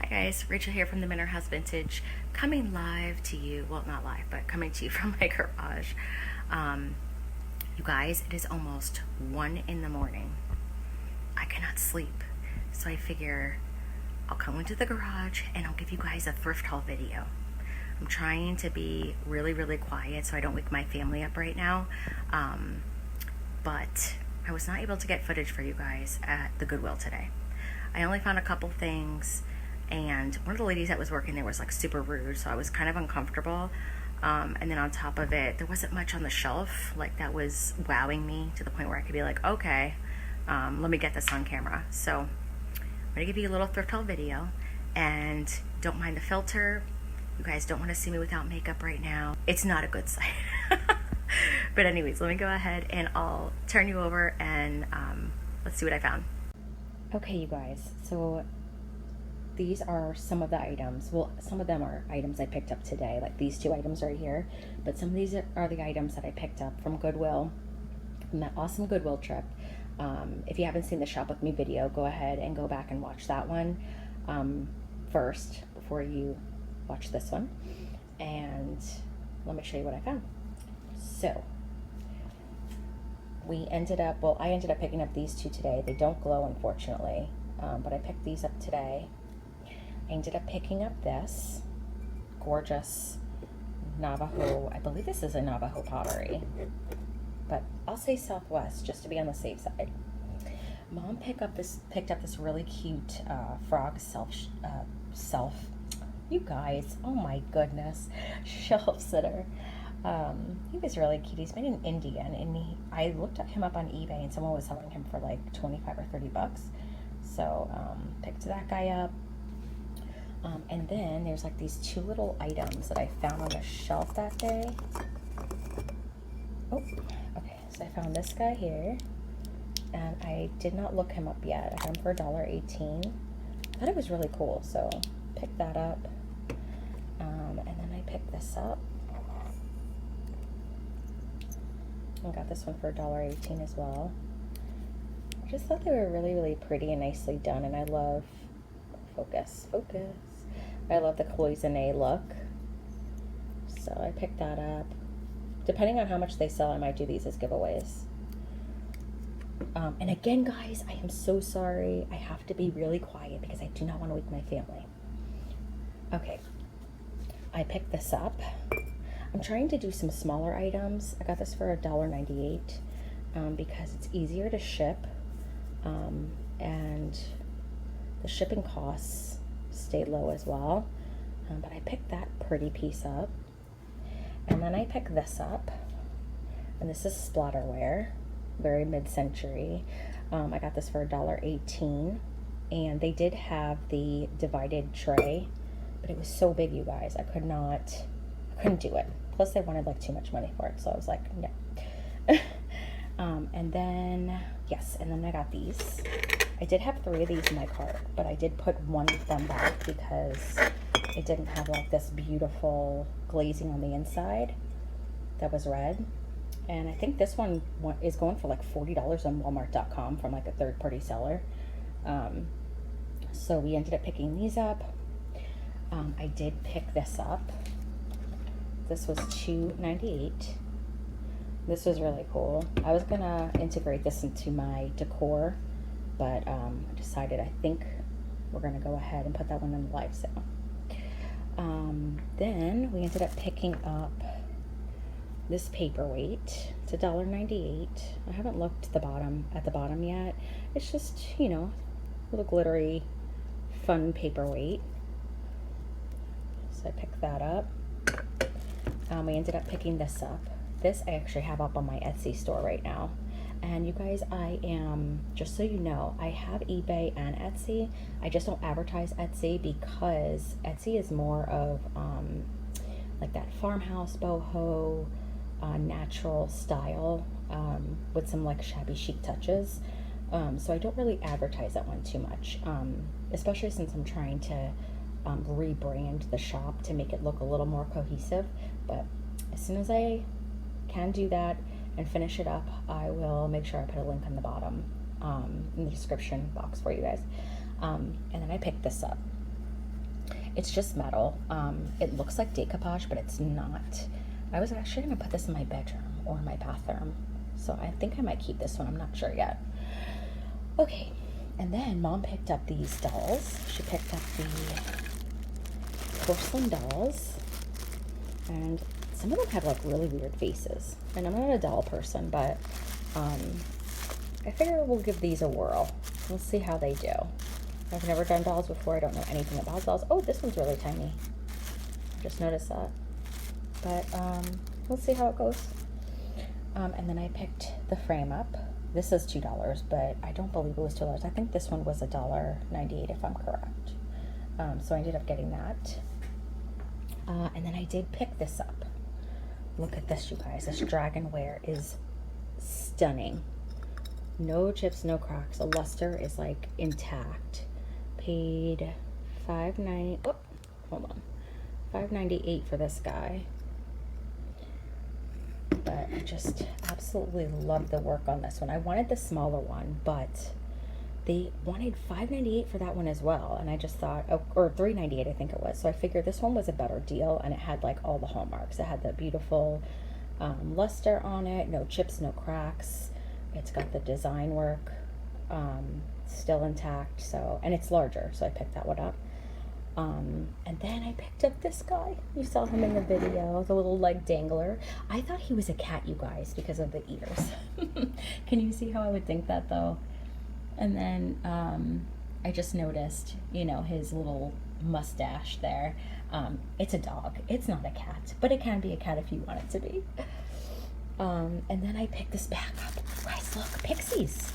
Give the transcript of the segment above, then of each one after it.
Hi guys, Rachel here from the Manor House Vintage, coming live to you, well not live, but coming to you from my garage. You guys, it is almost 1 in the morning. I cannot sleep, so I figure I'll come into the garage and I'll give you guys a thrift haul video. I'm trying to be really quiet so I don't wake my family up right now, but I was not able to get footage for you guys at the Goodwill today. I only found a couple things, and one of the ladies that was working there was like super rude, so I was kind of uncomfortable. And then on top of it, there wasn't much on the shelf like that was wowing me to the point where I could be like, okay, let me get this on camera. So I'm gonna give you a little thrift haul video, and don't mind the filter. You guys don't want to see me without makeup right now. It's not a good sight. But anyways, let me go ahead and I'll turn you over and let's see what I found. Okay, you guys, so these are some of the items. Well, some of them are items I picked up today, like these two items right here. But some of these are the items that I picked up from Goodwill, from that awesome Goodwill trip. If you haven't seen the Shop With Me video, go ahead and go back and watch that one first before you watch this one. And let me show you what I found. So, I ended up picking up these two today. They don't glow, unfortunately, but I picked these up today. I ended up picking up this gorgeous Navajo, I believe this is a Navajo pottery, but I'll say Southwest just to be on the safe side. Mom picked up this really cute frog you guys, oh my goodness, shelf sitter. He was really cute. He's made in Indian, and I looked him up on eBay, and someone was selling him for like 25 or 30 bucks. So picked that guy up. And then there's like these two little items that I found on the shelf that day. Oh, okay. So I found this guy here, and I did not look him up yet. I got him for $1.18. I thought it was really cool, so picked that up. And then I picked this up. I got this one for $1.18 as well. I just thought they were really pretty and nicely done, and I love focus. I love the cloisonne look, so I picked that up. Depending on how much they sell, I might do these as giveaways. And again, guys, I am so sorry. I have to be really quiet because I do not want to wake my family. Okay, I picked this up. I'm trying to do some smaller items. I got this for $1.98 because it's easier to ship, and the shipping costs stay low as well. But I picked that pretty piece up, and then I picked this up, and this is splatterware, very mid-century. I got this for $1.18, and they did have the divided tray, but it was so big, you guys, I couldn't do it. Plus they wanted like too much money for it, so I was like, no. And then, yes, and then I got these. I did have 3 of these in my cart, but I did put one of them back because it didn't have like this beautiful glazing on the inside that was red. And I think this one is going for like $40 on Walmart.com from like a third-party seller. So we ended up picking these up. I did pick this up. This was $2.98. This was really cool. I was gonna integrate this into my decor, but I decided I think we're gonna go ahead and put that one in the live sale. Then we ended up picking up this paperweight. It's $1.98. I haven't looked at the bottom yet. It's just, you know, a little glittery, fun paperweight. So I picked that up. We ended up picking this up. This I actually have up on my Etsy store right now. And you guys, I am, just so you know, I have eBay and Etsy. I just don't advertise Etsy because Etsy is more of like that farmhouse boho, natural style with some like shabby chic touches. So I don't really advertise that one too much, especially since I'm trying to rebrand the shop to make it look a little more cohesive. But as soon as I can do that and finish it up, I will make sure I put a link on the bottom in the description box for you guys. And then I picked this up. It's just metal. It looks like decoupage, but it's not. I was actually gonna put this in my bedroom or my bathroom. So I think I might keep this one. I'm not sure yet. Okay, and then Mom picked up these dolls. She picked up the porcelain dolls. And some of them have like really weird faces. And I'm not a doll person, but I figure we'll give these a whirl. We'll see how they do. I've never done dolls before. I don't know anything about dolls. Oh, this one's really tiny. Just noticed that. But we'll see how it goes. And then I picked the frame up. This is $2, but I don't believe it was $2. I think this one was $1.98 if I'm correct. So I ended up getting that. And then I did pick this up. Look at this, you guys. This dragonware is stunning. No chips, no cracks. The luster is like intact. Paid $5.98 for this guy. But I just absolutely love the work on this one. I wanted the smaller one, but they wanted $5.98 for that one as well. And I just thought, oh, or $3.98 I think it was. So I figured this one was a better deal, and it had like all the hallmarks. It had the beautiful luster on it, no chips, no cracks. It's got the design work still intact. So, and it's larger, so I picked that one up. And then I picked up this guy. You saw him in the video, the little leg dangler. I thought he was a cat, you guys, because of the ears. Can you see how I would think that though? And then I just noticed, you know, his little mustache there. It's a dog. It's not a cat, but it can be a cat if you want it to be. And then I picked this back up. Guys, look, pixies.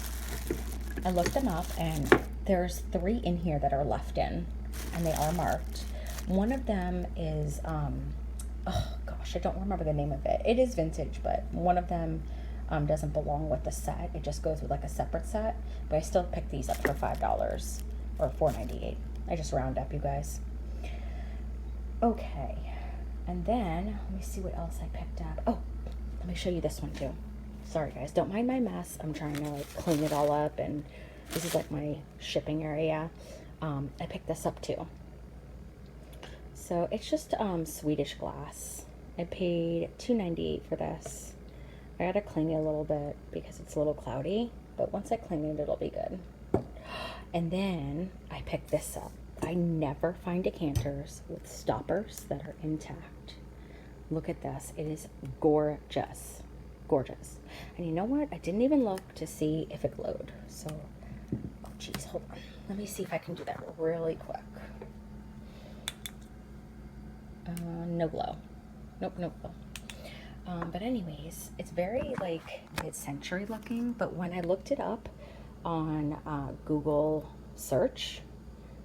I looked them up, and there's 3 in here that are left in, and they are marked. One of them is, oh gosh, I don't remember the name of it. It is vintage, but one of them doesn't belong with the set. It just goes with like a separate set. But I still picked these up for $5 or $4.98. I just round up, you guys. Okay, and then let me see what else I picked up. Oh, let me show you this one too. Sorry guys, don't mind my mess. I'm trying to like clean it all up, and this is like my shipping area. I picked this up too. So it's just Swedish glass. I paid $2.98 for this. I gotta clean it a little bit because it's a little cloudy, but once I clean it, it'll be good. And then I picked this up. I never find decanters with stoppers that are intact. Look at this. It is gorgeous. Gorgeous. And you know what? I didn't even look to see if it glowed. So, oh geez, hold on. Let me see if I can do that really quick. No glow. Nope, no glow. But anyways, it's very like mid-century looking, but when I looked it up on Google search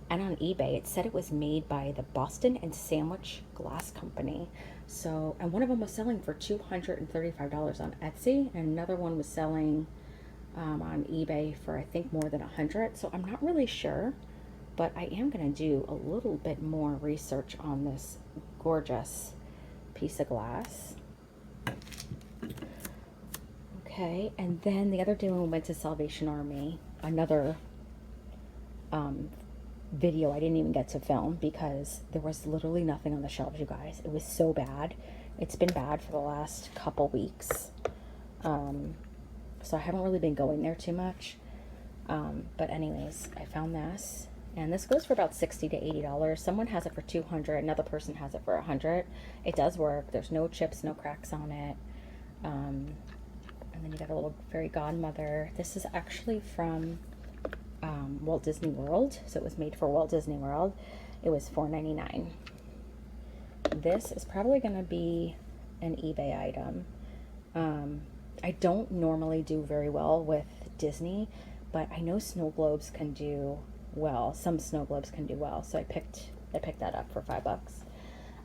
and on eBay, it said it was made by the Boston and Sandwich Glass Company. So, and one of them was selling for $235 on Etsy, and another one was selling on eBay for I think more than $100. So I'm not really sure, but I am gonna do a little bit more research on this gorgeous piece of glass. Okay, and then the other day when we went to Salvation Army, another video I didn't even get to film because there was literally nothing on the shelves, you guys. It was so bad. It's been bad for the last couple weeks. So I haven't really been going there too much. But anyways, I found this. And this goes for about $60 to $80. Someone has it for $200. Another person has it for $100. It does work. There's no chips, no cracks on it. And then you got a little fairy godmother. This is actually from Walt Disney World. So it was made for Walt Disney World. It was $4.99. This is probably going to be an eBay item. I don't normally do very well with Disney, but I know snow globes can do well. Some snow globes can do well. So I picked that up for $5.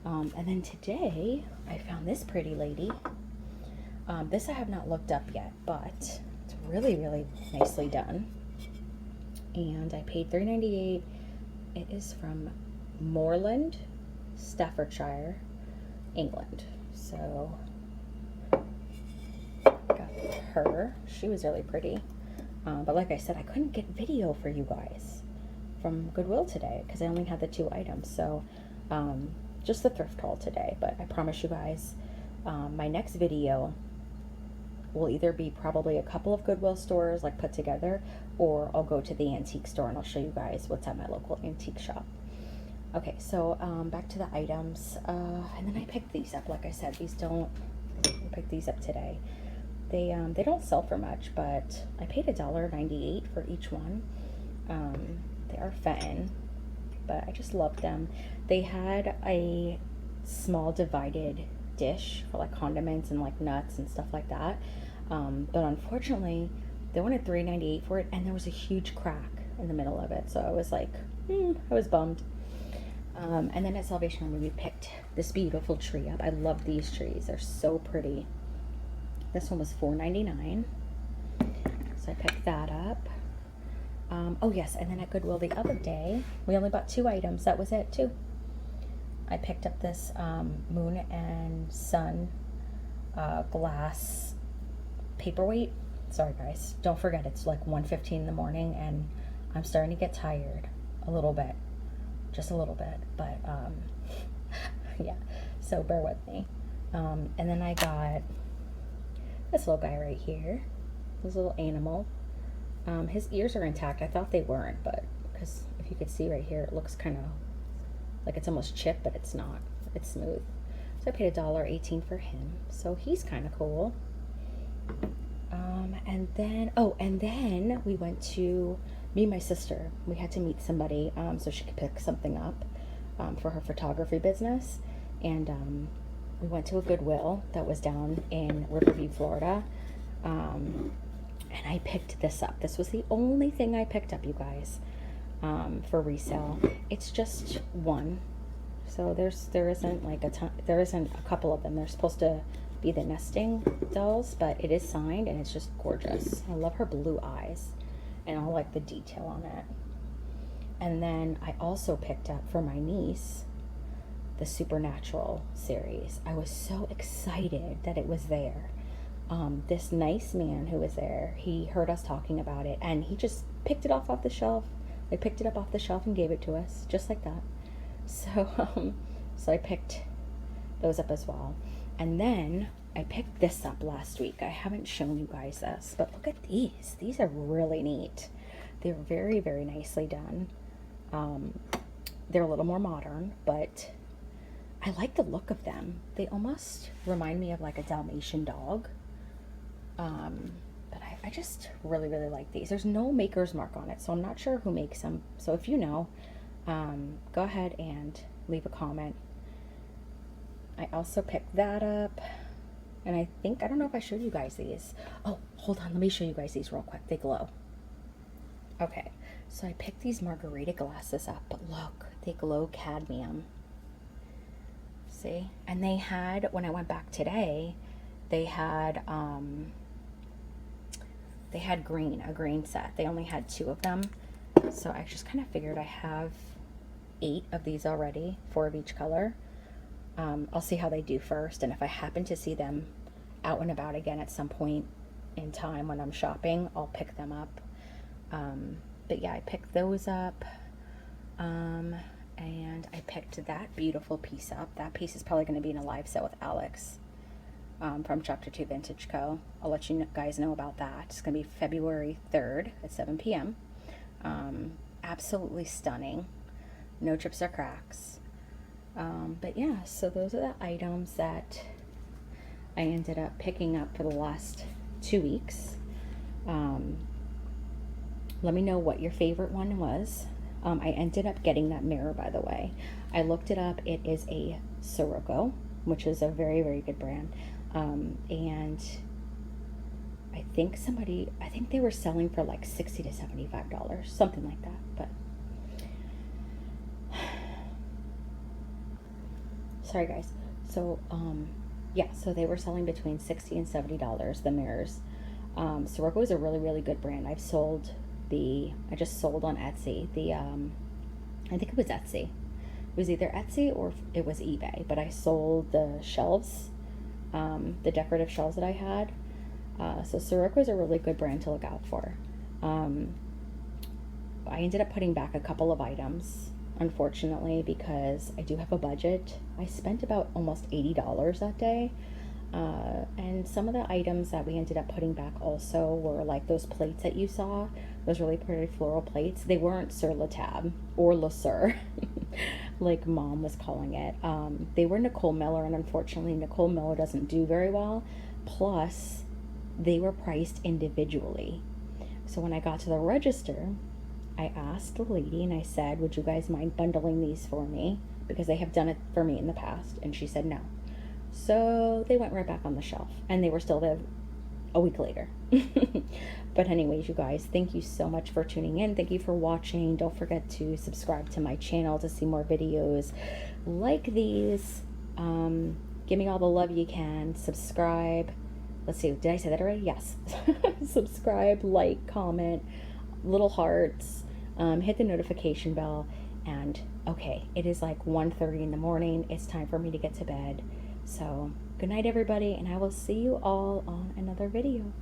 And then today I found this pretty lady. This I have not looked up yet, but it's really, really nicely done. And I paid $3.98. It is from Moorland, Staffordshire, England. So got her. She was really pretty. But like I said, I couldn't get video for you guys. from Goodwill today because I only had the 2 items. So just the thrift haul today. But I promise you guys, my next video will either be probably a couple of Goodwill stores like put together, or I'll go to the antique store and I'll show you guys what's at my local antique shop. Okay, so back to the items, and then I picked these up. Like I said, I picked these up today. They don't sell for much, but I paid $1.98 for each one. They are Fenton, but I just loved them. They had a small divided dish for like condiments and like nuts and stuff like that, but unfortunately they wanted $3.98 for it, and there was a huge crack in the middle of it, so I was like, I was bummed. And then at Salvation Army we picked this beautiful tree up. I love these trees, they're so pretty. This one was $4.99, so I picked that up. Oh yes, and then at Goodwill the other day we only bought 2 items. That was it too. I picked up this moon and sun glass paperweight. Sorry guys, don't forget it's like 1:15 in the morning and I'm starting to get tired a little bit, just a little bit, but yeah, so bear with me. And then I got this little guy right here, this little animal. His ears are intact. I thought they weren't, but because if you could see right here, it looks kind of like it's almost chipped, but it's not. It's smooth. So I paid $1.18 for him. So he's kind of cool. And then we went to, me and my sister, we had to meet somebody so she could pick something up for her photography business. And we went to a Goodwill that was down in Riverview, Florida. And I picked this up. This was the only thing I picked up, you guys, for resale. It's just one. So there isn't like a ton, there isn't a couple of them. They're supposed to be the nesting dolls, but it is signed and it's just gorgeous. I love her blue eyes and I like the detail on it. And then I also picked up for my niece the Supernatural series. I was so excited that it was there. This nice man who was there, he heard us talking about it and he just picked it off the shelf. They picked it up off the shelf and gave it to us just like that. So so I picked those up as well. And then I picked this up last week. I haven't shown you guys this, but look at these. These are really neat. They're very, very nicely done. They're a little more modern, but I like the look of them. They almost remind me of like a Dalmatian dog. But I just really, really like these. There's no maker's mark on it, so I'm not sure who makes them. So if you know, go ahead and leave a comment. I also picked that up, and I don't know if I showed you guys these. Oh, hold on, let me show you guys these real quick. They glow. Okay, so I picked these margarita glasses up, but look, they glow cadmium. See? And they had, when I went back today, they had green, a green set. They only had 2 of them. So I just kind of figured I have 8 of these already, 4 of each color. I'll see how they do first, and if I happen to see them out and about again at some point in time when I'm shopping, I'll pick them up. But yeah, I picked those up, and I picked that beautiful piece up. That piece is probably going to be in a live sale with Alex from Chapter 2 Vintage Co. I'll let you guys know about that. It's going to be February 3rd at 7 p.m. Absolutely stunning. No chips or cracks. But yeah, so those are the items that I ended up picking up for the last 2 weeks. Let me know what your favorite one was. I ended up getting that mirror, by the way. I looked it up. It is a Sirocco, which is a very, very good brand. And I think they were selling for like $60 to $75, something like that. But sorry guys. So yeah, so they were selling between $60 and $70, the mirrors. Sirocco is a really, really good brand. I just sold on Etsy I think it was Etsy. It was either Etsy or it was eBay, but I sold the shelves, the decorative shelves that I had. So Sirocco is a really good brand to look out for. I ended up putting back a couple of items, unfortunately, because I do have a budget. I spent about almost $80 that day. And some of the items that we ended up putting back also were like those plates that you saw, those really pretty floral plates. They weren't sur la table or le sur, like mom was calling it. They were Nicole Miller, and unfortunately Nicole Miller doesn't do very well. Plus, they were priced individually. So when I got to the register, I asked the lady and I said, would you guys mind bundling these for me? Because they have done it for me in the past. And she said no. So they went right back on the shelf, and they were still there a week later. But anyways, you guys, thank you so much for tuning in. Thank you for watching. Don't forget to subscribe to my channel to see more videos like these. Give me all the love you can. Subscribe. Let's see, did I say that already? Yes. Subscribe, like, comment, little hearts, hit the notification bell. And okay, it is like 1:30 in the morning. It's time for me to get to bed. So good night, everybody, and I will see you all on another video.